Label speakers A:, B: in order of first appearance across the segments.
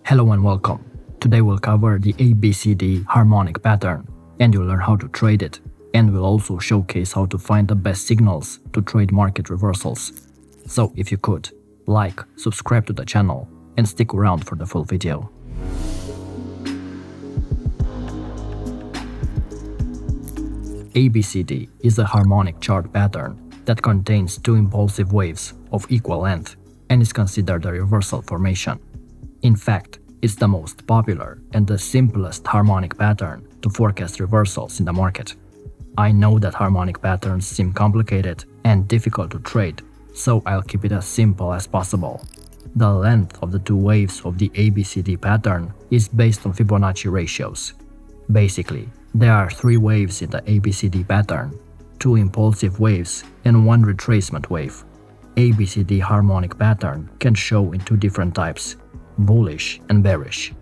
A: Hello and welcome. Today we'll cover the ABCD harmonic pattern and you'll learn how to trade it, and we'll also showcase how to find the best signals to trade market reversals. So if you could, like, subscribe to the channel and stick around for the full video. ABCD is a harmonic chart pattern that contains two impulsive waves of equal length and is considered a reversal formation. In fact, it's the most popular and the simplest harmonic pattern to forecast reversals in the market. I know that harmonic patterns seem complicated and difficult to trade, so I'll keep it as simple as possible. The length of the two waves of the ABCD pattern is based on Fibonacci ratios. Basically, there are three waves in the ABCD pattern, two impulsive waves and one retracement wave. ABCD harmonic pattern can show in two different types, bullish and bearish.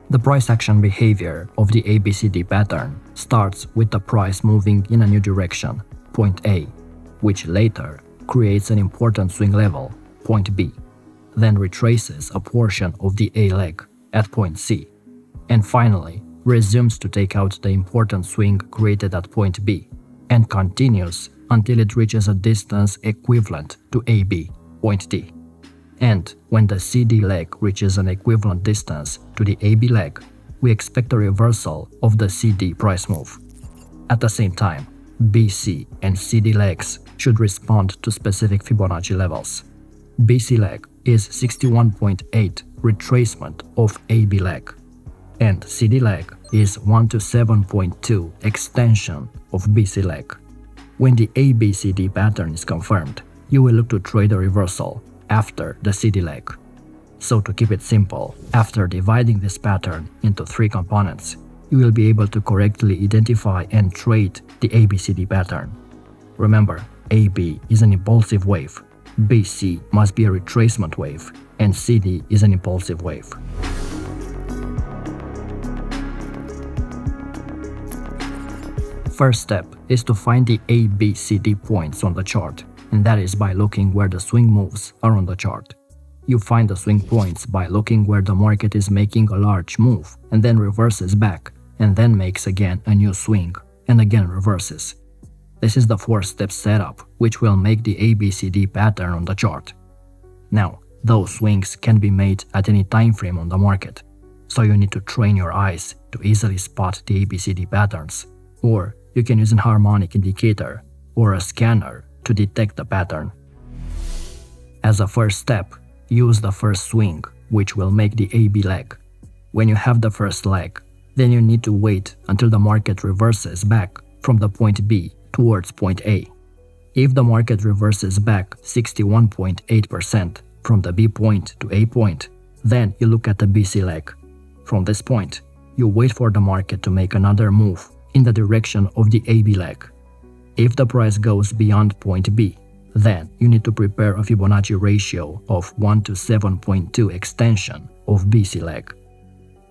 A: The price action behavior of the ABCD pattern starts with the price moving in a new direction, point A, which later creates an important swing level, point B, then retraces a portion of the A leg at point C, and finally resumes to take out the important swing created at point B, and continues until it reaches a distance equivalent to AB, point D. And when the CD leg reaches an equivalent distance to the AB leg, we expect a reversal of the CD price move. At the same time, BC and CD legs should respond to specific Fibonacci levels. BC leg is 61.8 retracement of AB leg, and CD leg is 127.2 extension of BC leg. When the ABCD pattern is confirmed, you will look to trade a reversal after the CD leg. So to keep it simple, after dividing this pattern into three components, you will be able to correctly identify and trade the ABCD pattern. Remember, AB is an impulsive wave, BC must be a retracement wave, and CD is an impulsive wave. First step is to find the ABCD points on the chart, and that is by looking where the swing moves are on the chart. You find the swing points by looking where the market is making a large move and then reverses back and then makes again a new swing and again reverses. This is the four-step setup which will make the ABCD pattern on the chart. Now, those swings can be made at any time frame on the market, so you need to train your eyes to easily spot the ABCD patterns, or you can use an harmonic indicator or a scanner to detect the pattern. As a first step, use the first swing, which will make the AB leg. When you have the first leg, then you need to wait until the market reverses back from the point B towards point A. If the market reverses back 61.8% from the B point to A point, then you look at the BC leg. From this point, you wait for the market to make another move in the direction of the AB leg. If the price goes beyond point B, then you need to prepare a Fibonacci ratio of 1 to 7.2 extension of BC leg.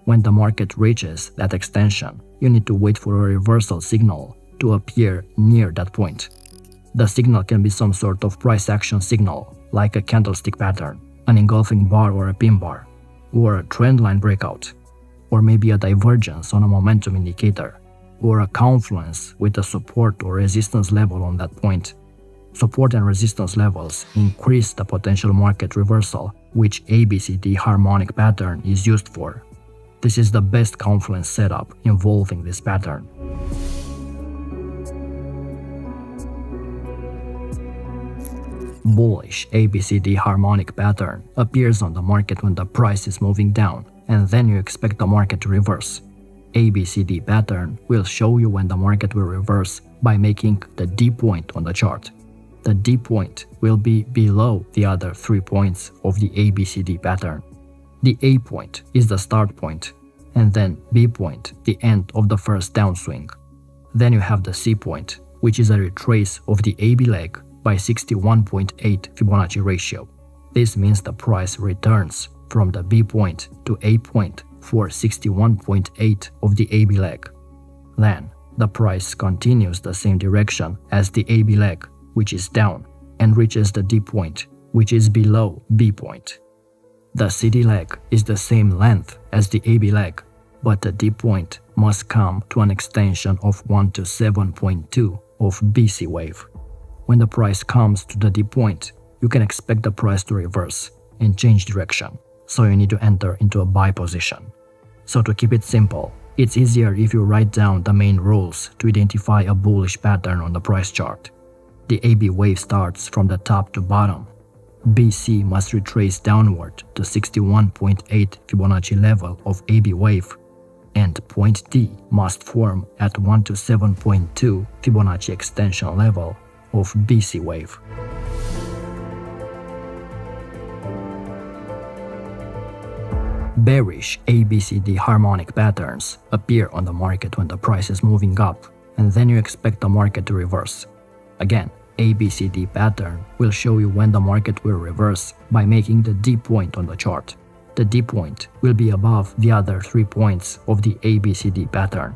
A: When the market reaches that extension, you need to wait for a reversal signal to appear near that point. The signal can be some sort of price action signal, like a candlestick pattern, an engulfing bar or a pin bar, or a trendline breakout, or maybe a divergence on a momentum indicator, or a confluence with a support or resistance level on that point. Support and resistance levels increase the potential market reversal, which ABCD harmonic pattern is used for. This is the best confluence setup involving this pattern. Bullish ABCD harmonic pattern appears on the market when the price is moving down, and then you expect the market to reverse. ABCD pattern will show you when the market will reverse by making the D point on the chart. The D point will be below the other 3 points of the ABCD pattern. The A point is the start point, and then B point the end of the first downswing. Then you have the C point, which is a retrace of the AB leg by 61.8 Fibonacci ratio. This means the price returns from the B point to A point for 61.8 of the AB leg. Then, the price continues the same direction as the AB leg, which is down, and reaches the D point, which is below B point. The CD leg is the same length as the AB leg, but the D point must come to an extension of 1 to 7.2 of BC wave. When the price comes to the D point, you can expect the price to reverse and change direction, so you need to enter into a buy position. So to keep it simple, it's easier if you write down the main rules to identify a bullish pattern on the price chart. The AB wave starts from the top to bottom. BC must retrace downward to 61.8 Fibonacci level of AB wave, and point D must form at 1 to 7.2 Fibonacci extension level of BC wave. Bearish ABCD harmonic patterns appear on the market when the price is moving up, and then you expect the market to reverse. Again, ABCD pattern will show you when the market will reverse by making the D point on the chart. The D point will be above the other 3 points of the ABCD pattern.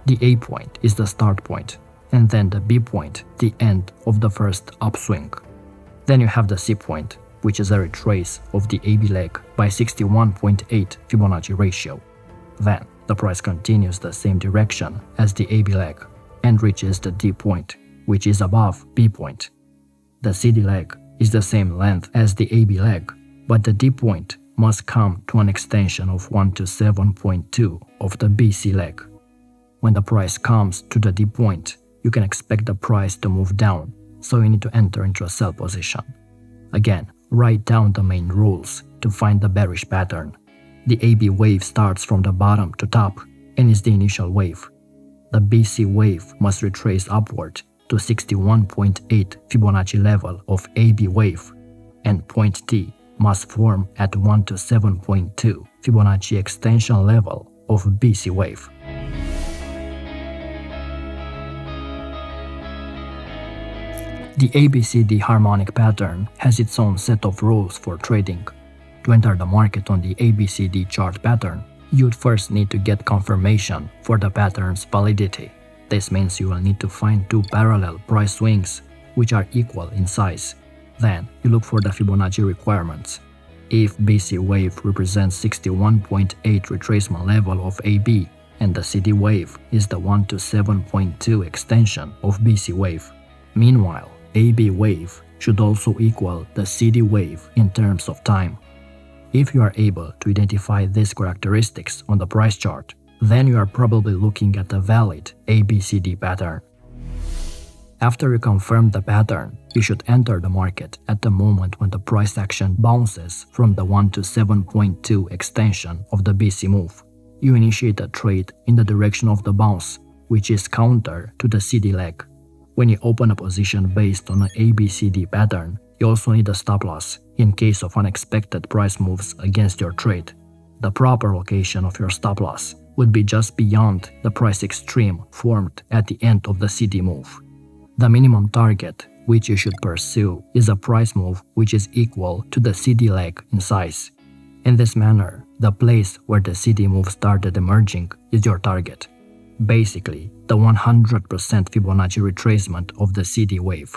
A: The A point is the start point, and then the B point the end of the first upswing. Then you have the C point, which is a retrace of the AB leg by 61.8 Fibonacci ratio. Then the price continues the same direction as the AB leg and reaches the D point, which is above B point. The CD leg is the same length as the AB leg, but the D point must come to an extension of 1 to 7.2 of the BC leg. When the price comes to the D point, you can expect the price to move down, so you need to enter into a sell position. Again, write down the main rules to find the bearish pattern. The AB wave starts from the bottom to top and is the initial wave. The BC wave must retrace upward to 61.8 Fibonacci level of AB wave, and point D must form at 1 to 7.2 Fibonacci extension level of BC wave. The ABCD harmonic pattern has its own set of rules for trading. To enter the market on the ABCD chart pattern, you'd first need to get confirmation for the pattern's validity. This means you will need to find two parallel price swings which are equal in size. Then you look for the Fibonacci requirements. If BC wave represents 61.8 retracement level of AB and the CD wave is the 1 to 7.2 extension of BC wave. Meanwhile, AB wave should also equal the CD wave in terms of time. If you are able to identify these characteristics on the price chart, then you are probably looking at a valid ABCD pattern. After you confirm the pattern, you should enter the market at the moment when the price action bounces from the 1 to 7.2 extension of the BC move. You initiate a trade in the direction of the bounce, which is counter to the CD leg. When you open a position based on an ABCD pattern, you also need a stop loss in case of unexpected price moves against your trade. The proper location of your stop loss would be just beyond the price extreme formed at the end of the CD move. The minimum target which you should pursue is a price move which is equal to the CD leg in size. In this manner, the place where the CD move started emerging is your target. Basically, the 100% Fibonacci retracement of the CD wave.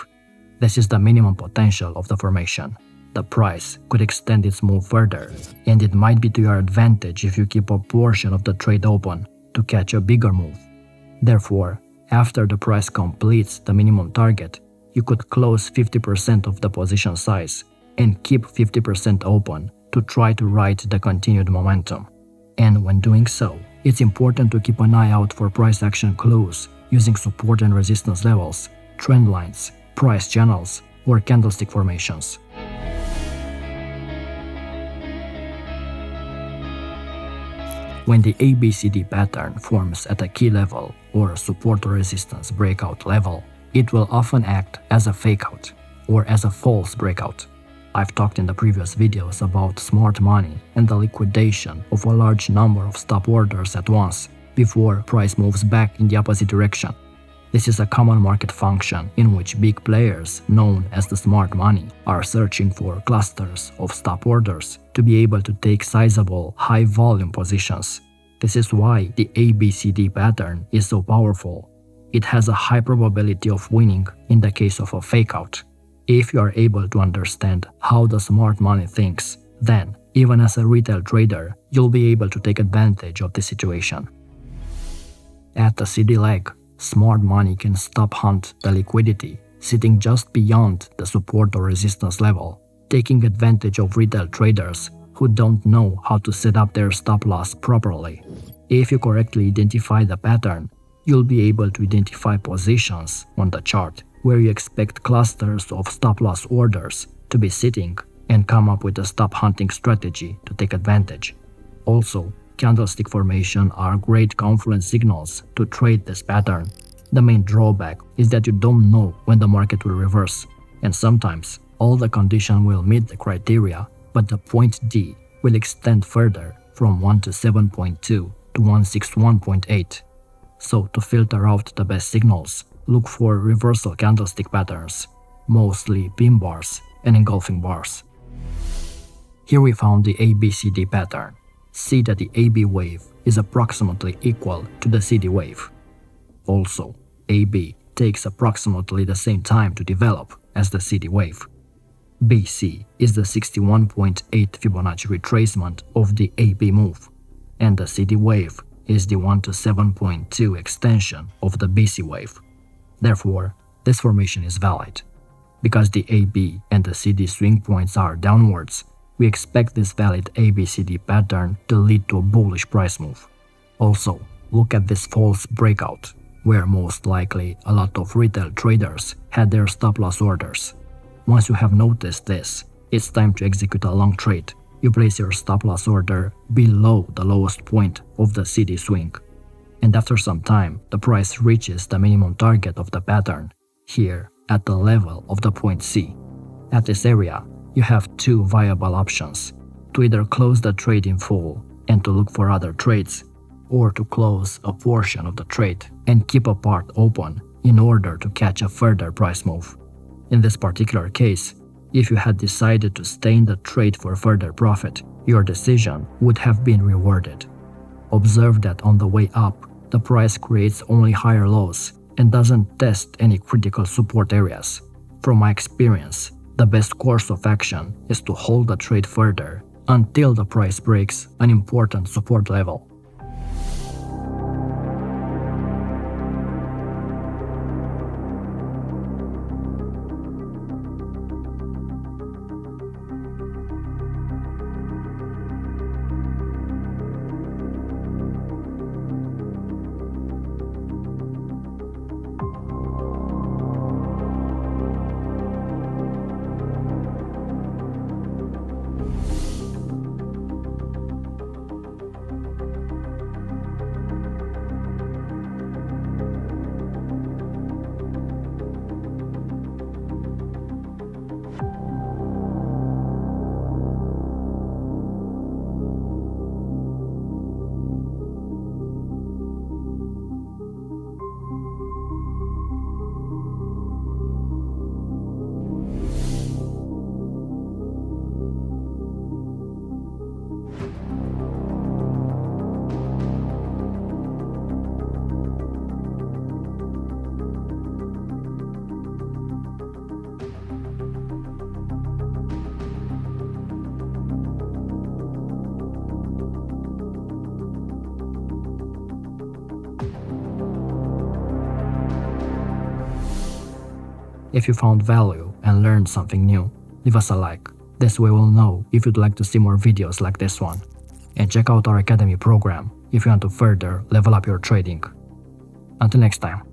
A: This is the minimum potential of the formation. The price could extend its move further, and it might be to your advantage if you keep a portion of the trade open to catch a bigger move. Therefore, after the price completes the minimum target, you could close 50% of the position size and keep 50% open to try to ride the continued momentum. And when doing so, it's important to keep an eye out for price action clues using support and resistance levels, trend lines, price channels, or candlestick formations. When the ABCD pattern forms at a key level or a support or resistance breakout level, it will often act as a fakeout or as a false breakout. I've talked in the previous videos about smart money and the liquidation of a large number of stop orders at once before price moves back in the opposite direction. This is a common market function in which big players, known as the smart money, are searching for clusters of stop orders to be able to take sizable, high-volume positions. This is why the ABCD pattern is so powerful. It has a high probability of winning in the case of a fakeout. If you are able to understand how the smart money thinks, then Even as a retail trader, you'll be able to take advantage of the situation. At the CD leg, smart money can stop hunt the liquidity sitting just beyond the support or resistance level, taking advantage of retail traders who don't know how to set up their stop loss properly. If you correctly identify the pattern, you'll be able to identify positions on the chart where you expect clusters of stop loss orders to be sitting and come up with a stop hunting strategy to take advantage. Also, candlestick formation are great confluence signals to trade this pattern. The main drawback is that you don't know when the market will reverse, and sometimes all the conditions will meet the criteria, but the point D will extend further from 127.2 to 161.8. So to filter out the best signals, look for reversal candlestick patterns, mostly pin bars and engulfing bars. Here we found the ABCD pattern. See that the AB wave is approximately equal to the CD wave. Also, AB takes approximately the same time to develop as the CD wave. BC is the 61.8 Fibonacci retracement of the AB move, and the CD wave is the 127.2 extension of the BC wave. Therefore, this formation is valid. Because the AB and the CD swing points are downwards, we expect this valid ABCD pattern to lead to a bullish price move. Also, look at this false breakout, where most likely a lot of retail traders had their stop loss orders. Once you have noticed this, it's time to execute a long trade. You place your stop loss order below the lowest point of the CD swing. And after some time, the price reaches the minimum target of the pattern, here at the level of the point C. At this area, you have two viable options: to either close the trade in full and to look for other trades, or to close a portion of the trade and keep a part open in order to catch a further price move. In this particular case, if you had decided to stay in the trade for further profit, your decision would have been rewarded. Observe that on the way up, the price creates only higher lows and doesn't test any critical support areas. From my experience, the best course of action is to hold the trade further until the price breaks an important support level. If you found value and learned something new, leave us a like. This way we'll know if you'd like to see more videos like this one. And check out our Academy program if you want to further level up your trading. Until next time.